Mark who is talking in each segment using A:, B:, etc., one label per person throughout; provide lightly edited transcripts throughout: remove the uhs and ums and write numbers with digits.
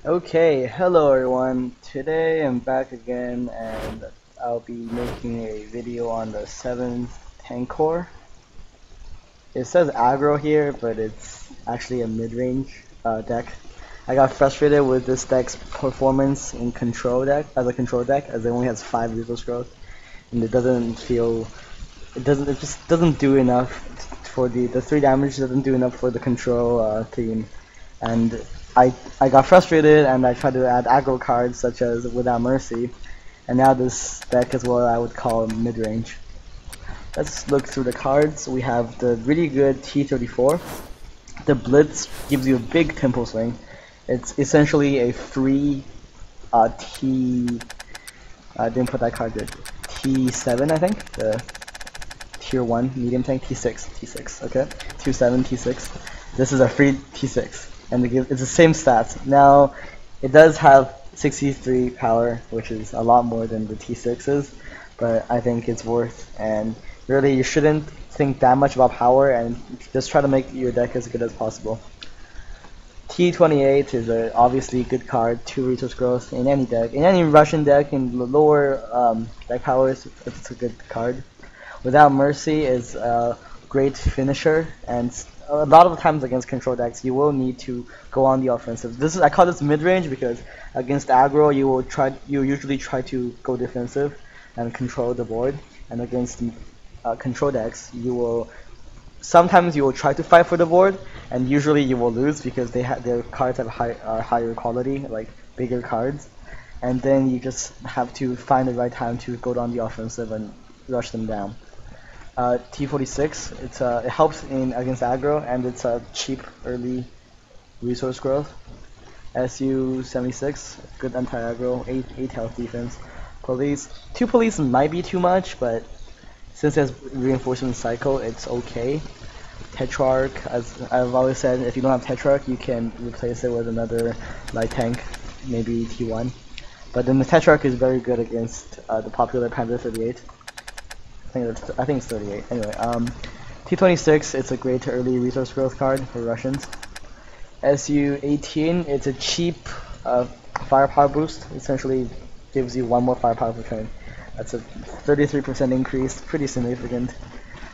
A: Okay, hello everyone. Today I'm back again and I'll be making a video on the 7th tank core. It says aggro here, but it's actually a mid-range deck. I got frustrated with this deck's performance in control deck as a control deck, as it only has 5 resource growth, and it just doesn't do enough for the 3 damage doesn't do enough for the control theme. And I got frustrated and I tried to add aggro cards such as Without Mercy, and now this deck is what I would call mid-range. Let's look through the cards. We have the really good T-34. The Blitz gives you a big tempo swing. It's essentially a free I didn't put that card there. T7, I think. The tier 1 medium tank T6, okay? Tier 7 T6. This is a free T6. And it's the same stats. Now, it does have 63 power, which is a lot more than the T6s, but I think it's worth, and really you shouldn't think that much about power and just try to make your deck as good as possible. T28 is a obviously good card, 2 resource growth in any deck. In any Russian deck, in the lower deck powers, it's a good card. Without Mercy is a great finisher, and a lot of the times against control decks, you will need to go on the offensive. I call this mid-range because against aggro, you usually try to go defensive and control the board, and against control decks, sometimes you will try to fight for the board, and usually you will lose because their cards have higher quality, like bigger cards, and then you just have to find the right time to go on the offensive and rush them down. T46, it helps against aggro, and it's a cheap early resource growth. SU-76, good anti-aggro, 8 health defense. Police, 2 police might be too much, but since it has reinforcement cycle, it's okay. Tetrarch, as I've always said, if you don't have Tetrarch, you can replace it with another light tank, maybe T1. But then the Tetrarch is very good against the popular Panther 38. I think it's 38. Anyway, T26, it's a great early resource growth card for Russians. SU-18, it's a cheap firepower boost. Essentially, gives you 1 more firepower per turn. That's a 33% increase, pretty significant.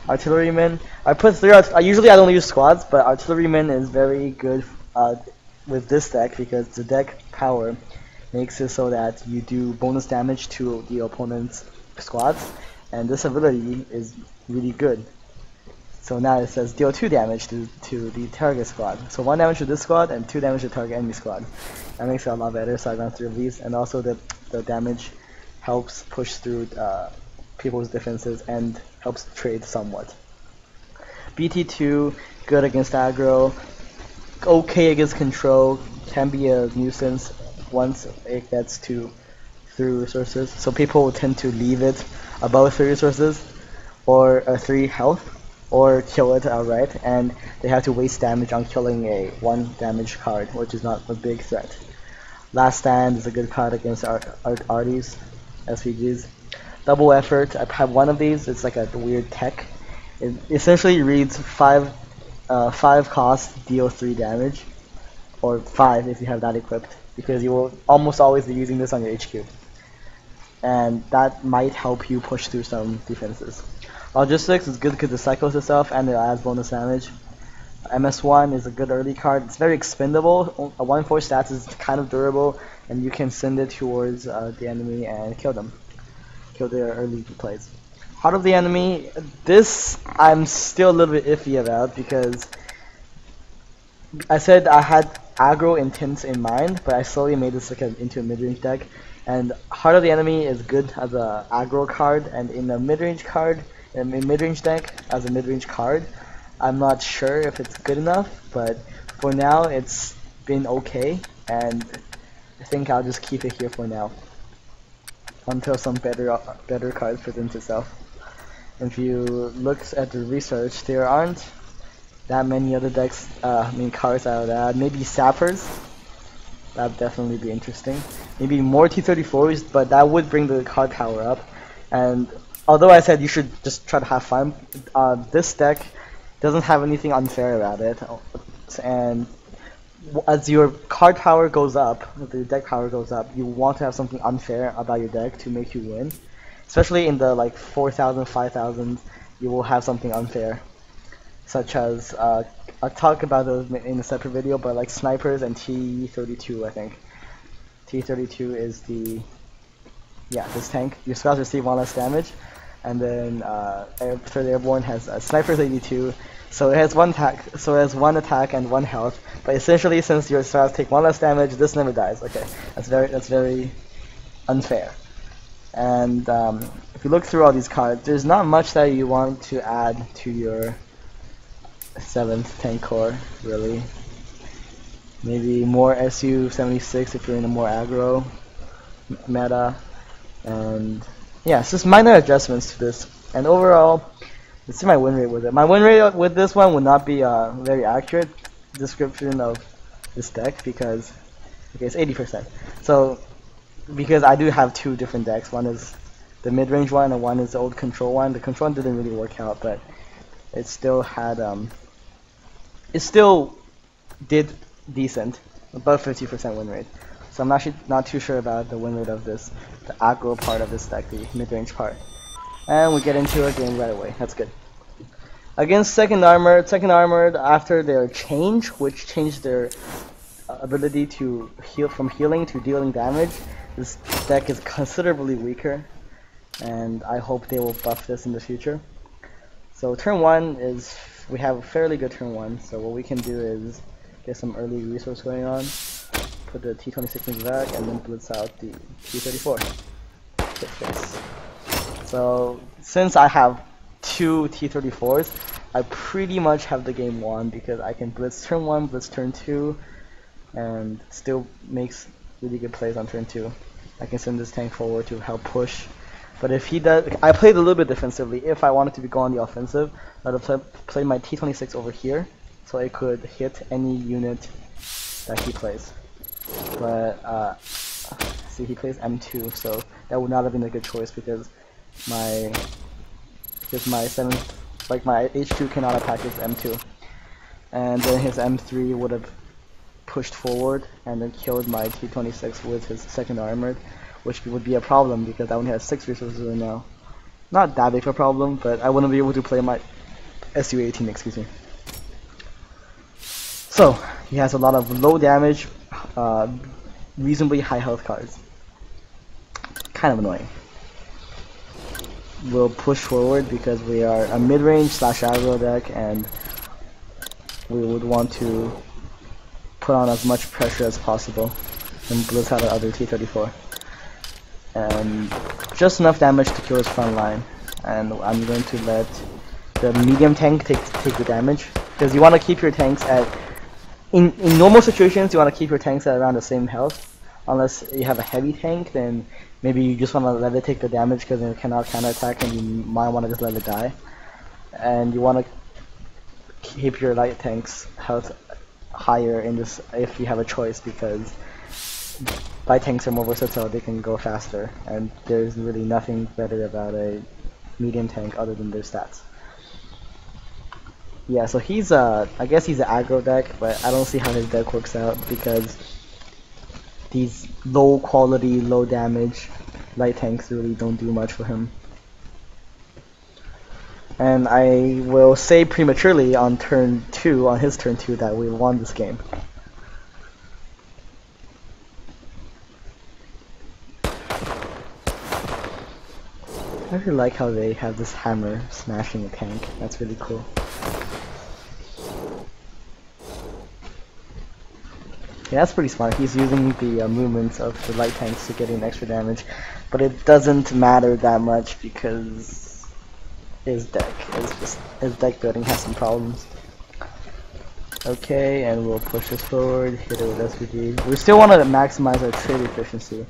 A: Artilleryman, usually I don't use squads, but Artilleryman is very good with this deck because the deck power makes it so that you do bonus damage to the opponent's squads. And this ability is really good. So now it says deal 2 damage to the target squad. So 1 damage to this squad and 2 damage to target enemy squad. That makes it a lot better, so I got 3 of these. And also the damage helps push through people's defenses and helps trade somewhat. BT2, good against aggro, okay against control, can be a nuisance once it gets to 3 resources. So people will tend to leave it above 3 resources or 3 health or kill it outright, and they have to waste damage on killing a 1 damage card, which is not a big threat. Last Stand is a good card against arties, SVGs. Double Effort, I have 1 of these. It's like a weird tech. It essentially reads 5 cost, deal 3 damage, or 5 if you have that equipped, because you will almost always be using this on your HQ. And that might help you push through some defenses. Logistics is good because it cycles itself and it adds bonus damage. MS1 is a good early card. It's very expendable. A 1-4 stats is kind of durable, and you can send it towards the enemy and kill them. Kill their early plays. Heart of the Enemy, this I'm still a little bit iffy about because I said I had aggro intents in mind, but I slowly made this into a mid-range deck. And Heart of the Enemy is good as a aggro card, and in a mid-range deck as a mid-range card, I'm not sure if it's good enough, but for now it's been okay, and I think I'll just keep it here for now until some better cards present itself. If you look at the research, there aren't that many other decks, cards out of that. Maybe Sappers. That'd definitely be interesting. Maybe more T-34s, but that would bring the card power up. And although I said you should just try to have fun, this deck doesn't have anything unfair about it. And as your card power goes up, the deck power goes up, you want to have something unfair about your deck to make you win. Especially in the like 4,000, 5,000, you will have something unfair, such as I'll talk about those in a separate video, but like snipers and T-32, I think. T-32 is this tank. Your scouts receive one less damage, and then Third Airborne has Sniper's 82, so it has one attack and one health. But essentially, since your scouts take one less damage, this never dies. Okay, that's very unfair. And if you look through all these cards, there's not much that you want to add to your 7th tank core, really. Maybe more SU-76 if you're in a more aggro meta. And yeah, it's just minor adjustments to this. And overall, let's see my win rate with it. My win rate with this one would not be a very accurate description of this deck because, okay, it's 80%. So, because I do have two different decks. One is the mid-range one and one is the old control one. The control one didn't really work out, but it still had, it still did decent, above 50% win rate. So I'm actually not too sure about the win rate of this, the aggro part of this deck, the mid-range part. And we get into a game right away. That's good. Against Second Armored after their change, which changed their ability to heal from healing to dealing damage, this deck is considerably weaker, and I hope they will buff this in the future. So turn 1 is, we have a fairly good turn 1, so what we can do is get some early resource going on, put the T-26 in the back, and then blitz out the T-34. Hit face. So since I have two T-34s, I pretty much have the game won because I can blitz turn 1, blitz turn 2, and still makes really good plays on turn 2. I can send this tank forward to help push. But if he does, I played a little bit defensively. If I wanted to go on the offensive, I would play my T-26 over here, so it could hit any unit that he plays. But see, he plays M2, so that would not have been a good choice because my 7th, like my H2 cannot attack his M2, and then his M3 would have pushed forward and then killed my T-26 with his Second Armored, which would be a problem because I only have 6 resources right now. Not that big of a problem, but I wouldn't be able to play my SU-18, excuse me. So, he has a lot of low damage, reasonably high health cards. Kind of annoying. We'll push forward because we are a mid-range / aggro deck, and we would want to put on as much pressure as possible and blitz out the other T-34. And just enough damage to kill his front line. And I'm going to let the medium tank take the damage, because you want to keep your tanks at, in normal situations you want to keep your tanks at around the same health. Unless you have a heavy tank, then maybe you just want to let it take the damage because it cannot counterattack and you might want to just let it die. And you want to keep your light tanks health higher in this if you have a choice, because light tanks are more versatile, they can go faster, and there's really nothing better about a medium tank other than their stats. Yeah, so he's I guess he's an aggro deck, but I don't see how his deck works out because these low quality, low damage light tanks really don't do much for him. And I will say prematurely on turn 2, on his turn 2, that we won this game. I really like how they have this hammer smashing a tank. That's really cool. Yeah, that's pretty smart. He's using the movements of the light tanks to get in extra damage, but it doesn't matter that much because his deck building has some problems. Okay, and we'll push this forward, hit it with SVG. We still want to maximize our trade efficiency.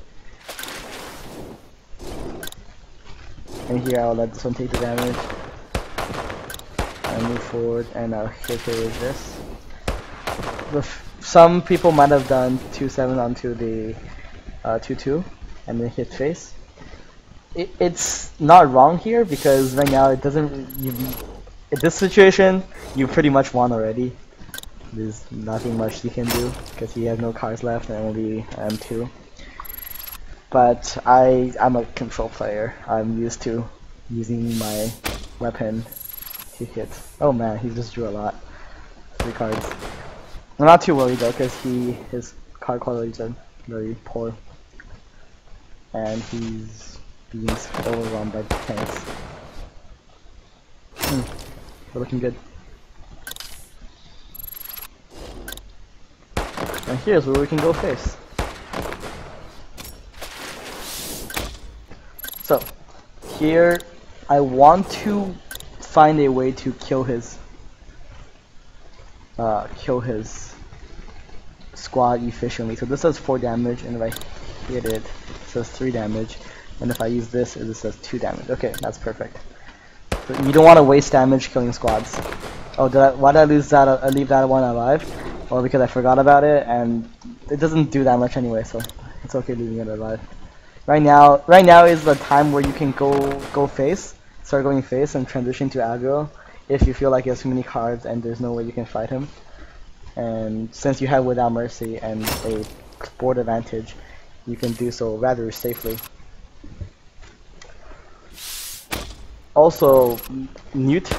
A: And here I'll let this one take the damage. And move forward, and I'll hit it with this. Some people might have done 2-7 onto the 2-2 and then hit face. It's not wrong here because right now it doesn't. In this situation, you pretty much won already. there's nothing much he can do because he has no cards left and only M2. But I'm a control player. I'm used to using my weapon to hit. Oh man, he just drew a lot. 3 cards. I'm not too worried though because his card qualities are very poor. And he's being overrun by tanks. We're looking good. And here's where we can go face. So, here I want to find a way to kill his squad efficiently. So this does 4 damage, and if I hit it, it does 3 damage. And if I use this, it just does 2 damage. Okay, that's perfect. So you don't want to waste damage killing squads. Oh, why did I lose that? I leave that one alive? Well, because I forgot about it, and it doesn't do that much anyway, so it's okay leaving it alive. Right now is the time where you can go face, start going face, and transition to aggro if you feel like you have too many cards and there's no way you can fight him. And since you have Without Mercy and a board advantage, you can do so rather safely. Also, Newt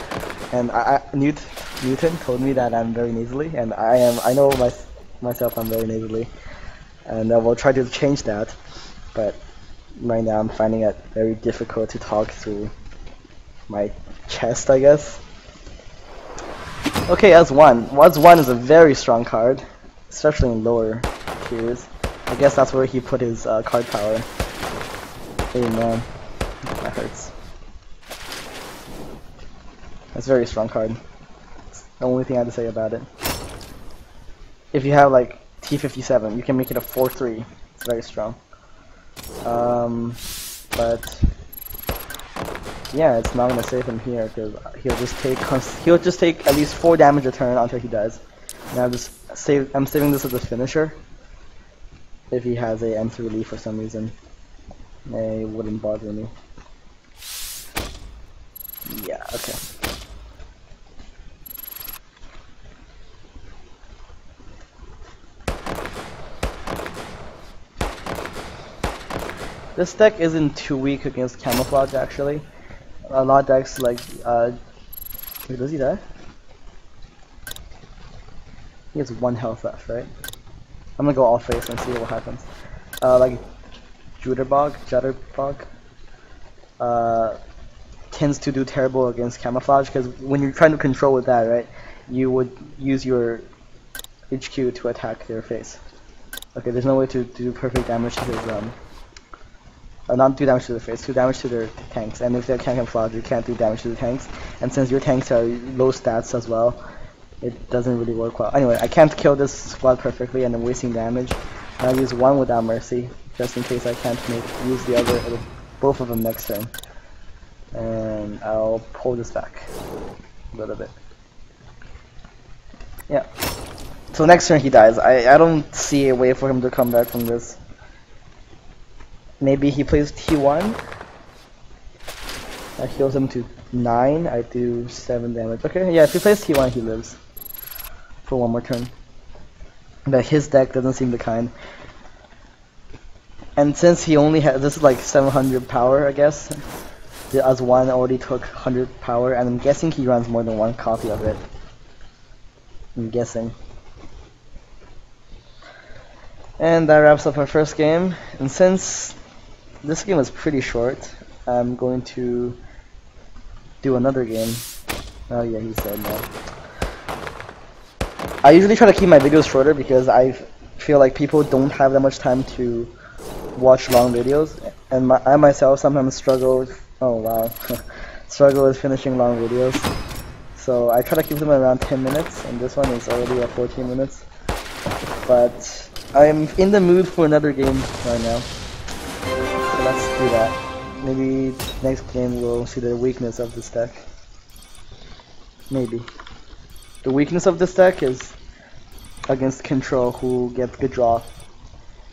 A: and Newton told me that I'm very nasally, and I know myself I'm very nasally, and I will try to change that. But right now I'm finding it very difficult to talk through my chest, I guess. Okay, S1. S1 is a very strong card, especially in lower tiers. I guess that's where he put his card power. Hey man, that hurts. That's a very strong card. That's the only thing I have to say about it. If you have like T57, you can make it a 4-3. It's very strong. But yeah, it's not gonna save him here because he'll just take at least 4 damage a turn until he dies. Now I'm saving this as a finisher. If he has a M3 leaf for some reason, it wouldn't bother me. Yeah, okay. This deck isn't too weak against camouflage actually. A lot of decks like wait, does he die? He has 1 health left, right? I'm gonna go all face and see what happens. Like Judderbog tends to do terrible against camouflage because when you're trying to control with that, right, you would use your HQ to attack their face. Okay, there's no way to do perfect damage to his not do damage to the face, do damage to their tanks. And if they're camouflage, you can't do damage to the tanks. And since your tanks are low stats as well, it doesn't really work well. Anyway, I can't kill this squad perfectly, and I'm wasting damage. I'll use 1 Without Mercy, just in case I can't use the other, both of them next turn. And I'll pull this back a little bit. Yeah. So next turn he dies. I don't see a way for him to come back from this. Maybe he plays T1. That heals him to 9. I do 7 damage. Okay, yeah, if he plays T1, he lives for 1 more turn. But his deck doesn't seem the kind. And since he only has, this is like 700 power, I guess. The S1 already took 100 power, and I'm guessing he runs more than 1 copy of it. I'm guessing. And that wraps up our first game. And since this game was pretty short, I'm going to do another game. Oh yeah, he said no. I usually try to keep my videos shorter because I feel like people don't have that much time to watch long videos, and I myself sometimes struggle with, oh wow, struggle with finishing long videos. So I try to keep them around 10 minutes, and this one is already at 14 minutes. But I'm in the mood for another game right now. So let's do that. Maybe next game we'll see the weakness of this deck. Maybe. The weakness of this deck is against Control, who gets good draw.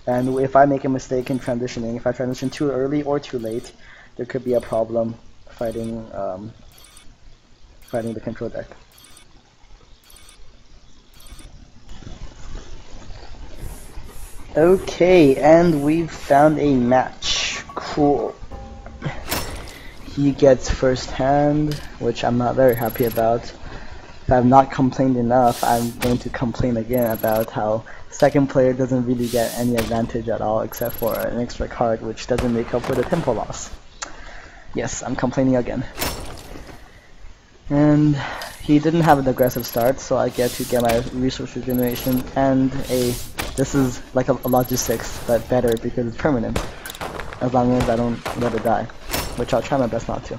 A: And if I make a mistake in transitioning, if I transition too early or too late, there could be a problem fighting fighting the Control deck. Okay, and we've found a match. Cool. He gets first hand, which I'm not very happy about. If I've not complained enough, I'm going to complain again about how second player doesn't really get any advantage at all except for an extra card which doesn't make up for the tempo loss. Yes, I'm complaining again. And he didn't have an aggressive start, so I get to get my resource regeneration and this is like a logistics, but better because it's permanent. As long as I don't let it die, which I'll try my best not to.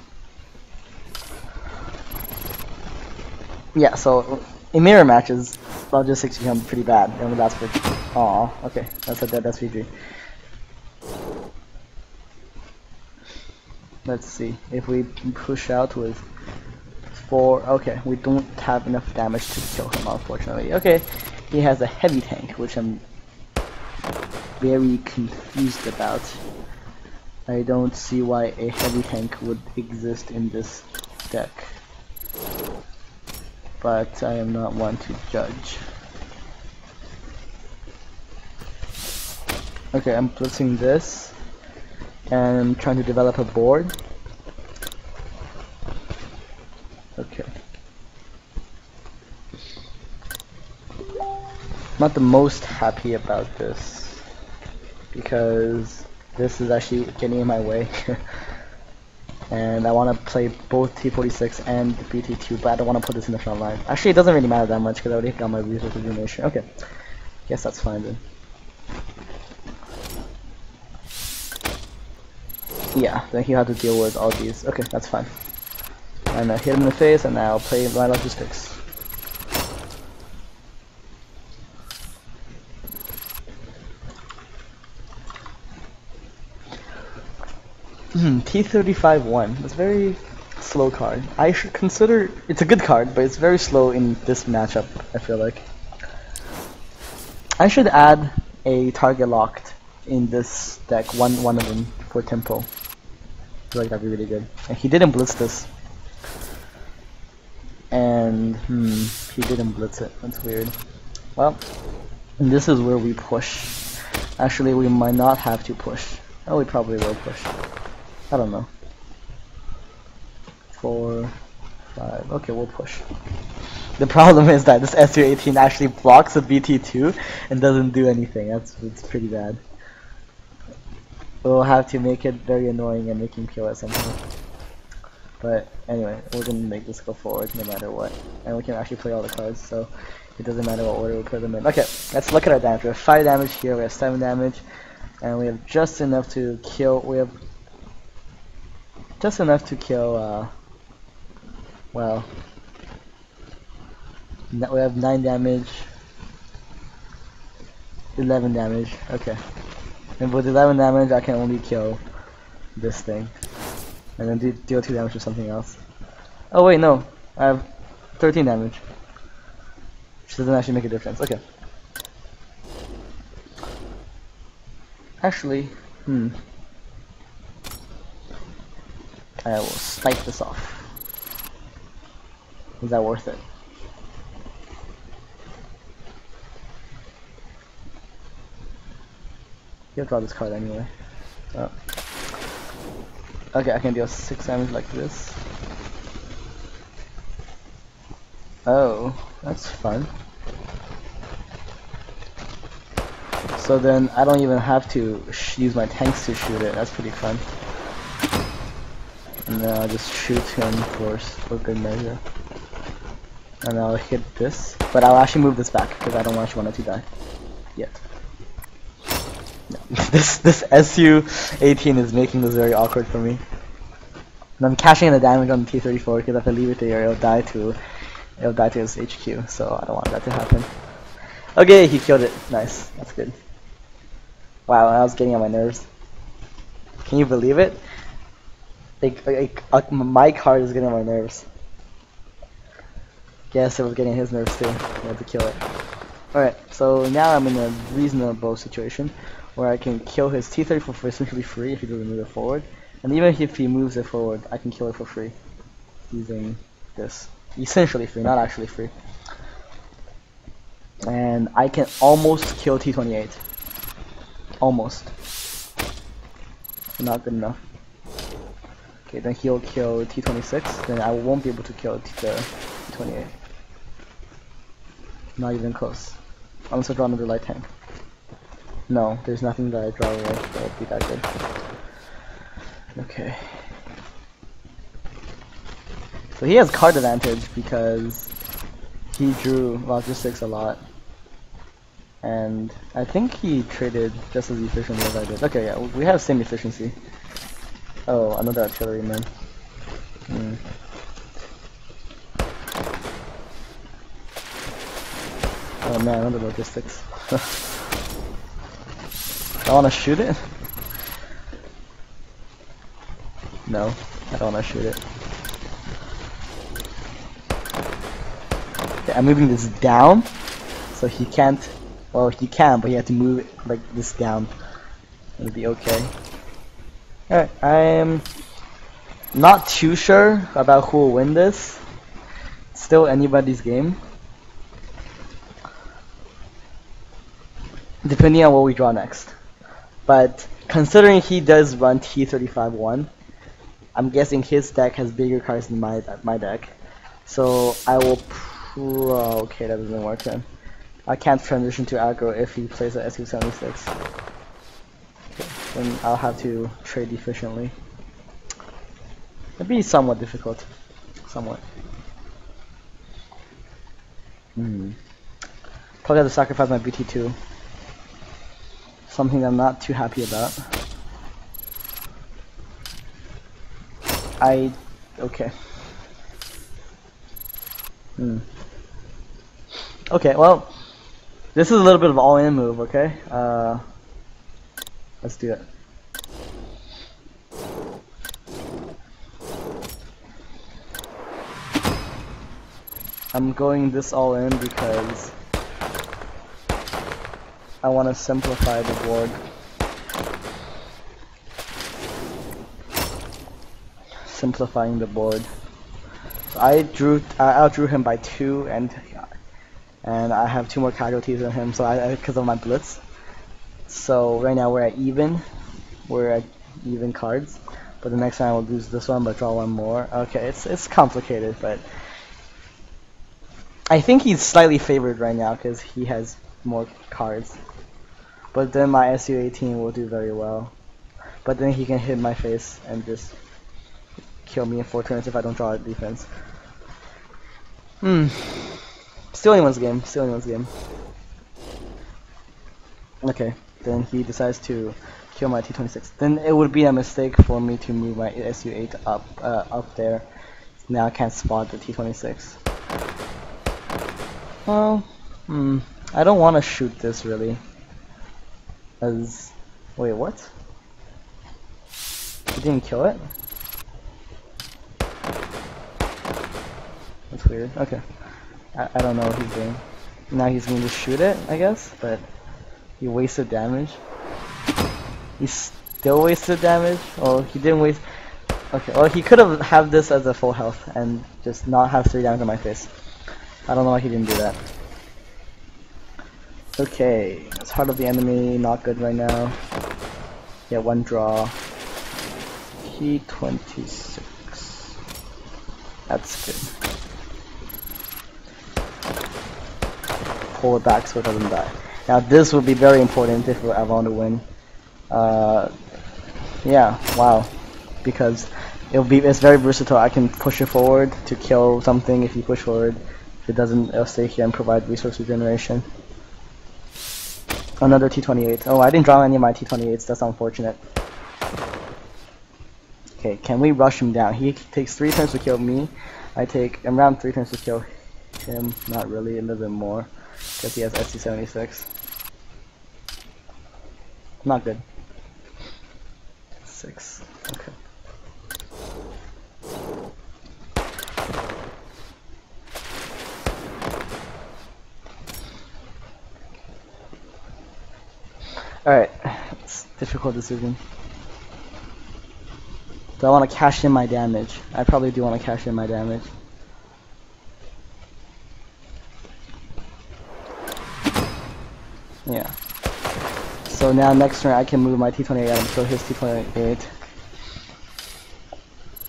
A: Yeah, so in mirror matches, logistics become pretty bad, and that's for. Aw, okay, that's a dead SVG. Let's see if we push out with 4. Okay, we don't have enough damage to kill him, unfortunately. Okay, he has a heavy tank, which I'm very confused about. I don't see why a heavy tank would exist in this deck, but I am not one to judge. Okay, I'm blitzing this, and I'm trying to develop a board. Okay. Not the most happy about this, because this is actually getting in my way. And I want to play both T46 and BT2, but I don't want to put this in the front line. Actually, it doesn't really matter that much because I already got my resource regeneration. Okay, guess that's fine then. Yeah, then he'll have to deal with all these. Okay, that's fine. And I hit him in the face, and now I'll play my logistics. T35-1. It's a very slow card. I should consider it's a good card, but it's very slow in this matchup, I feel like. I should add a target locked in this deck, one of them for tempo. I feel like that'd be really good. And he didn't blitz this. And he didn't blitz it. That's weird. Well, and this is where we push. Actually, we might not have to push. Oh, we probably will push. I don't know. 4, 5. Okay, we'll push. The problem is that this SU-18 actually blocks a BT2 and doesn't do anything. It's pretty bad. We'll have to make it very annoying and make him kill at some point. But anyway, we're gonna make this go forward no matter what. And we can actually play all the cards, so it doesn't matter what order we put them in. Okay, let's look at our damage. We have 5 damage here, we have 7 damage, and we have just enough to kill. We have just enough to kill, well, we have 9 damage, 11 damage, okay. And with 11 damage, I can only kill this thing. And then deal 2 damage to something else. Oh wait, no, I have 13 damage. Which doesn't actually make a difference, okay. Actually, I will snipe this off. Is that worth it? You'll draw this card anyway. Oh. Okay, I can deal 6 damage like this. Oh, that's fun. So then I don't even have to use my tanks to shoot it. That's pretty fun. And then I'll just shoot him for good measure. And I'll hit this, but I'll actually move this back because I don't actually want it to die yet. No. This SU-18 is making this very awkward for me. And I'm cashing in the damage on the T-34 because if I leave it there, it'll die to his HQ. So I don't want that to happen. Okay, he killed it. Nice, that's good. Wow, I was getting on my nerves. Can you believe it? My card is getting on my nerves. Guess it was getting his nerves too. I had to kill it. Alright, so now I'm in a reasonable situation where I can kill his T-34 for essentially free if he doesn't move it forward. And even if he moves it forward, I can kill it for free using this. Essentially free, not actually free. And I can almost kill T-28. almost. Not good enough. Okay, then he'll kill T26, then I won't be able to kill the T28. Not even close. Unless I draw another light tank. No, there's nothing that I draw away that would be that good. Okay. So he has card advantage because he drew logistics a lot. And I think he traded just as efficiently as I did. Okay, yeah, we have same efficiency. Oh, another artilleryman. Oh man, another logistics. I wanna shoot it? No, I don't wanna shoot it. Okay, I'm moving this down, so he can't. Well, he can, but he had to move it like this down. It'll be okay. Alright, I'm not too sure about who will win this. It's still anybody's game. Depending on what we draw next. But considering he does run T35-1, I'm guessing his deck has bigger cards than my deck. So I will okay, that doesn't work then. I can't transition to aggro if he plays a SU-76. Okay, then I'll have to trade efficiently. It'd be somewhat difficult. Somewhat. Probably have to sacrifice my BT2. Something I'm not too happy about. Okay. Okay, well, this is a little bit of all-in move, okay? Let's do it. I'm going this all in because I want to simplify the board. Simplifying the board. So I outdrew him by 2, and I have 2 more casualties than him. So because of my blitz. So right now we're at even. We're at even cards. But the next time I will lose this one, but draw 1 more. Okay, it's complicated, but I think he's slightly favored right now because he has more cards. But then my SU-18 will do very well. But then he can hit my face and just kill me in 4 turns if I don't draw a defense. Still anyone's game. Still anyone's game. Okay, then he decides to kill my T26. Then it would be a mistake for me to move my SU-8 up there. Now I can't spot the T26. Well, I don't want to shoot this really. Wait, what? He didn't kill it? That's weird. Okay. I don't know what he's doing. Now he's going to shoot it, I guess, but he wasted damage. He still wasted damage? Oh, he didn't waste... Okay, well he could have had this as a full health and just not have 3 damage on my face. I don't know why he didn't do that. Okay, it's Heart of the Enemy, not good right now. Yeah, 1 draw. T26. That's good. Pull it back so it doesn't die. Now this will be very important if I want to win. Yeah, wow. Because it's very versatile. I can push it forward to kill something if you push forward. If it doesn't, it'll stay here and provide resource regeneration. Another T28. Oh, I didn't draw any of my T28s. That's unfortunate. Okay, can we rush him down? He takes 3 turns to kill me. I take around 3 turns to kill him. Not really, a little bit more. Because he has SC-76. Not good. 6. Okay. Alright, it's a difficult decision. Do I want to cash in my damage? I probably do want to cash in my damage. Yeah. So now next turn I can move my T28 and throw his T28.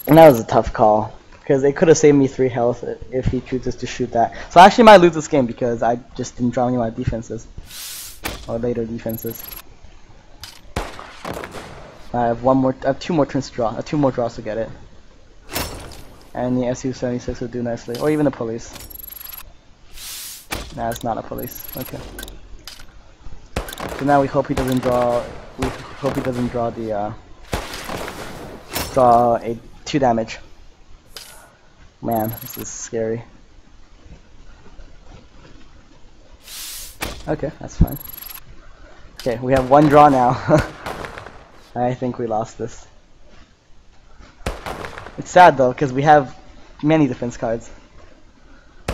A: And that was a tough call, because it could have saved me 3 health if he chooses to shoot that. So I actually might lose this game because I just didn't draw any of my defenses. Or later defenses. I have 2 more turns to draw, 2 more draws to get it. And the SU-76 would do nicely, or even the police. Nah, it's not a police. Okay. So now we hope he doesn't draw. We hope he doesn't draw the draw a 2 damage. Man, this is scary. Okay, that's fine. Okay, we have 1 draw now. I think we lost this. It's sad though, because we have many defense cards.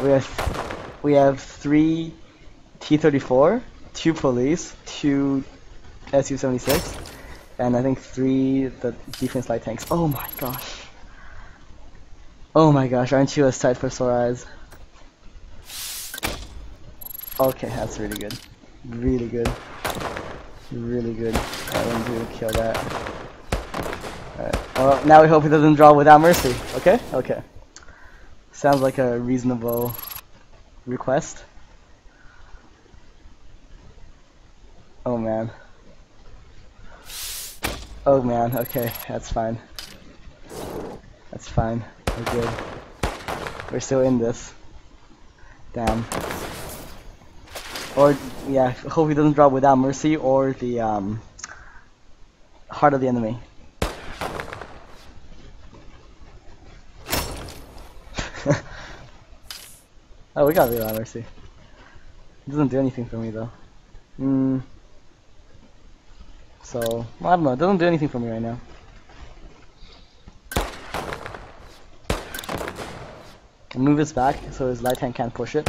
A: We have 3 T-34, 2 police, 2 SU-76, and I think 3 the defense light tanks. Oh my gosh. Oh my gosh, aren't you a sight for sore eyes? Okay, that's really good. Really good. Really good. I want to kill that. Alright. Well, now we hope he doesn't draw without mercy. Okay? Okay. Sounds like a reasonable request. Oh man. Oh man, okay, that's fine. That's fine. We're good. We're still in this. Damn. Or, yeah, hope he doesn't draw without mercy or the heart of the enemy. Oh, we got without mercy. It doesn't do anything for me though. So, well, I don't know, it doesn't do anything for me right now. I'll move this back so his light tank can't push it.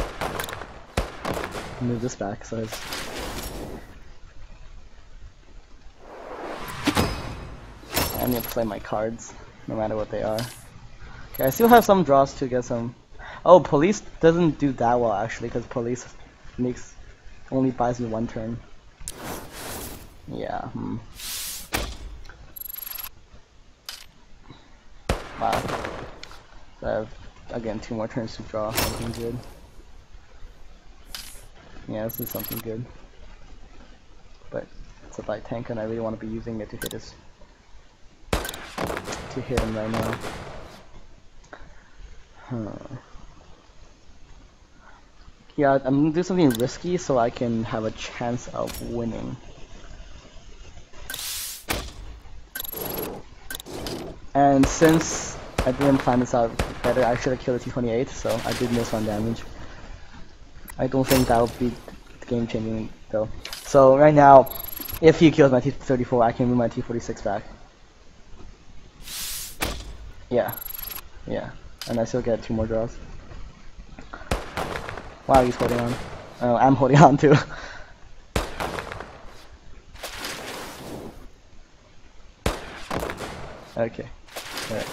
A: Move this back so his... I need to play my cards, no matter what they are. Okay, I still have some draws to get some... Oh, police doesn't do that well actually, because police only buys me 1 turn. Yeah, Wow. So I have, again, 2 more turns to draw something good. Yeah, this is something good. But it's a light tank and I really want to be using it to hit him right now. Yeah, I'm gonna do something risky so I can have a chance of winning. And since I didn't plan this out better, I should have killed the T-28, so I did miss 1 damage. I don't think that would be game changing though. So right now, if he kills my T-34, I can move my T-46 back. Yeah. Yeah. And I still get 2 more draws. Wow, he's holding on. Oh, I'm holding on too. Okay. Alright.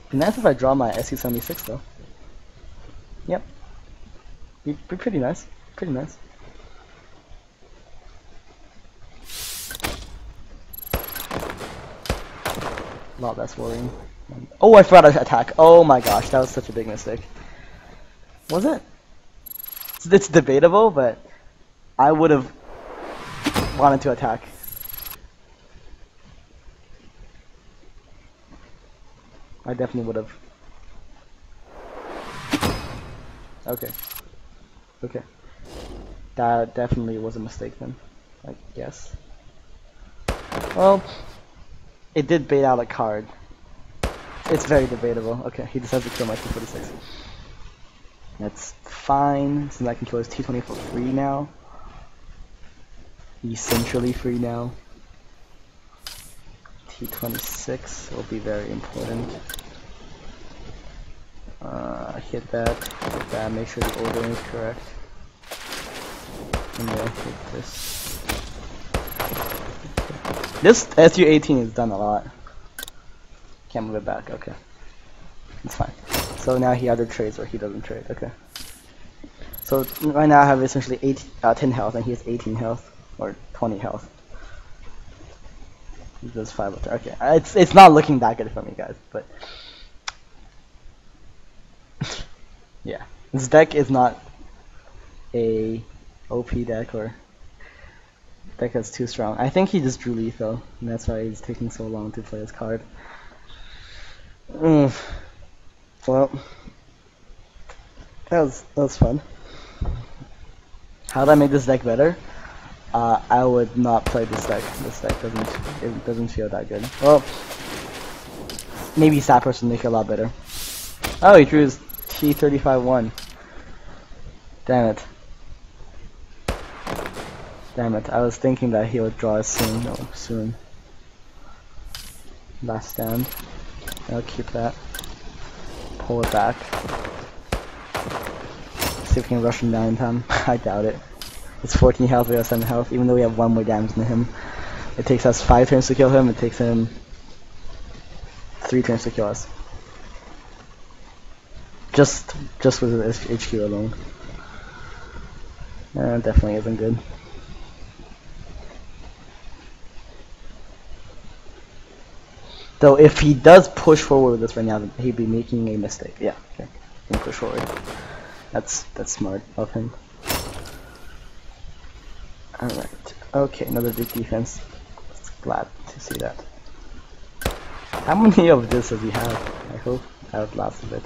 A: Be nice if I draw my SU-76 though. Yep. Be pretty nice. Pretty nice. Wow, that's worrying. Oh, I forgot to attack. Oh my gosh, that was such a big mistake. Was it? It's debatable, but I would have wanted to attack. I definitely would have. Okay. Okay. That definitely was a mistake then, I guess. Well, it did bait out a card. It's very debatable. Okay, he decides to kill my T-46. That's fine, since I can kill his T-20 for free now. Essentially free now. T-26 will be very important. Hit that, make sure the ordering is correct. And then hit this. This SU-18 is done a lot. Can't move it back, okay. It's fine. So now he either trades or he doesn't trade, okay. So right now I have essentially 10 health, and he has 18 health or 20 health. He does 5 attack. Okay, it's not looking that good for me, guys, but yeah, this deck is not a OP deck or deck that's too strong. I think he just drew lethal, and that's why he's taking so long to play his card. Well, that was fun. How did I make this deck better? I would not play this deck. This deck doesn't feel that good. Well, maybe Sapphire would make it a lot better. Oh, he drew his T35-1. Damn it. Damn it. I was thinking that he would draw it soon. No, soon. Last stand. I'll keep that. Pull it back. See if we can rush him down in time. I doubt it. It's 14 health, we have 7 health, even though we have 1 more damage than him. It takes us 5 turns to kill him, it takes him 3 turns to kill us. Just with his HQ alone. Definitely isn't good. Though if he does push forward with this right now, he'd be making a mistake. Yeah, okay. He can push forward. That's smart of him. Alright. Okay, another big defense. Glad to see that. How many of this does he have? I hope I outlast a bit.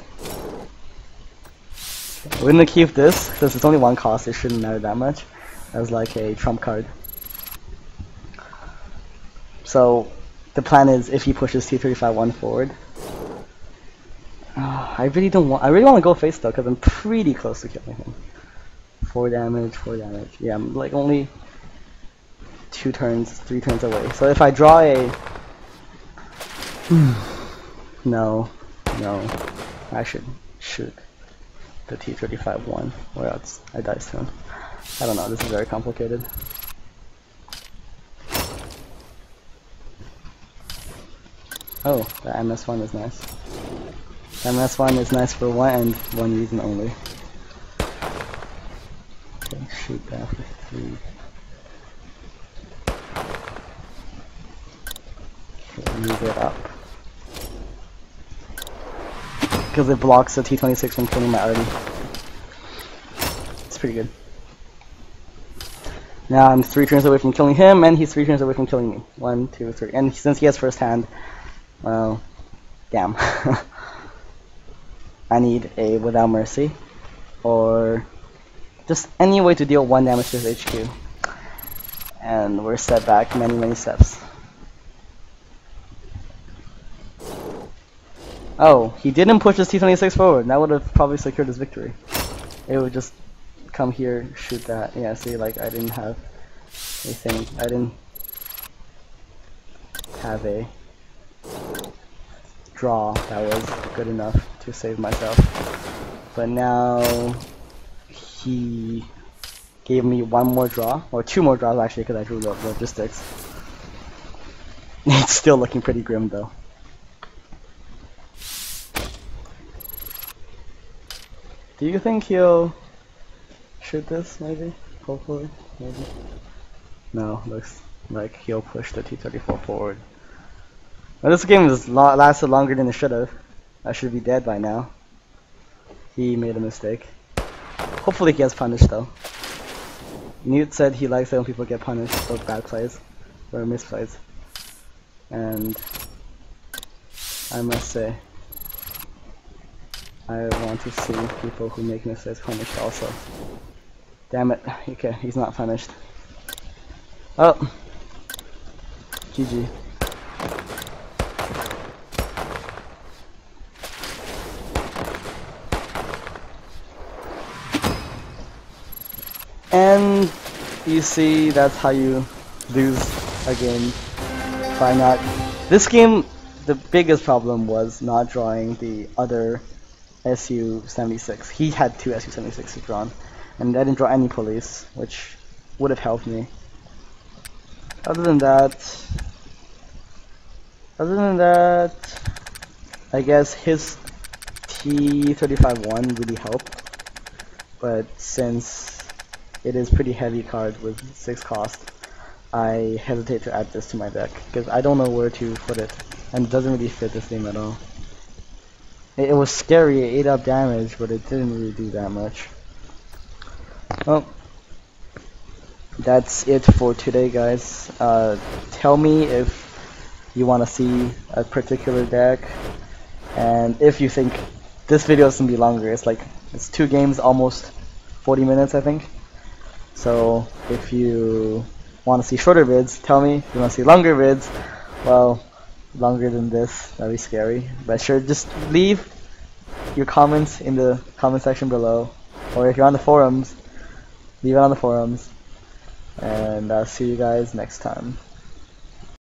A: We're gonna keep this, since it's only 1 cost, it shouldn't matter that much. As like a trump card. So the plan is if he pushes T35-1 forward. I really want to go face though, because I'm pretty close to killing him. 4 damage, 4 damage. Yeah, I'm like only 2 turns, 3 turns away. So if I draw a... no. I should shoot the T35-1, or else I die soon. I don't know, this is very complicated. Oh, the MS1 is nice. MS1 is nice for one reason only. Okay, shoot that for 3. Okay, move it up. Because it blocks the T26 from killing my arty. It's pretty good. Now I'm 3 turns away from killing him, and he's 3 turns away from killing me. 1, 2, 3. And since he has first hand, well, damn. I need a Without Mercy, or just any way to deal 1 damage to his HQ. And we're set back many steps. Oh, he didn't push his T26 forward. That would have probably secured his victory. It would just come here, shoot that. Yeah, see, like I didn't have a thing. I didn't have a draw that was good enough to save myself. But now he gave me 1 more draw, or 2 more draws actually, because I drew logistics. It's still looking pretty grim though. Do you think he'll shoot this, maybe? Hopefully? Maybe? No, looks like he'll push the T34 forward. Well, this game has lasted longer than it should have. I should be dead by now. He made a mistake. Hopefully he gets punished though. Newt said he likes it when people get punished for bad plays, or misplays. And I must say, I want to see people who make mistakes punished also. Damn it. Okay, he's not punished. Oh. GG. And you see, that's how you lose a game by not... This game, the biggest problem was not drawing the other SU-76. He had 2 SU-76s drawn, and I didn't draw any police, which would have helped me. Other than that, I guess his T35-1 really helped. but since it is pretty heavy card with 6 cost, I hesitate to add this to my deck because I don't know where to put it, and it doesn't really fit this game at all. It was scary, it ate up damage, but it didn't really do that much. Well, that's it for today, guys. Tell me if you want to see a particular deck, and if you think this video is gonna be longer. It's 2 games, almost 40 minutes, I think. So if you want to see shorter vids, tell me. If you want to see longer vids, well, longer than this, that'd be scary. But sure, just leave your comments in the comment section below, or if you're on the forums, leave it on the forums. And I'll see you guys next time.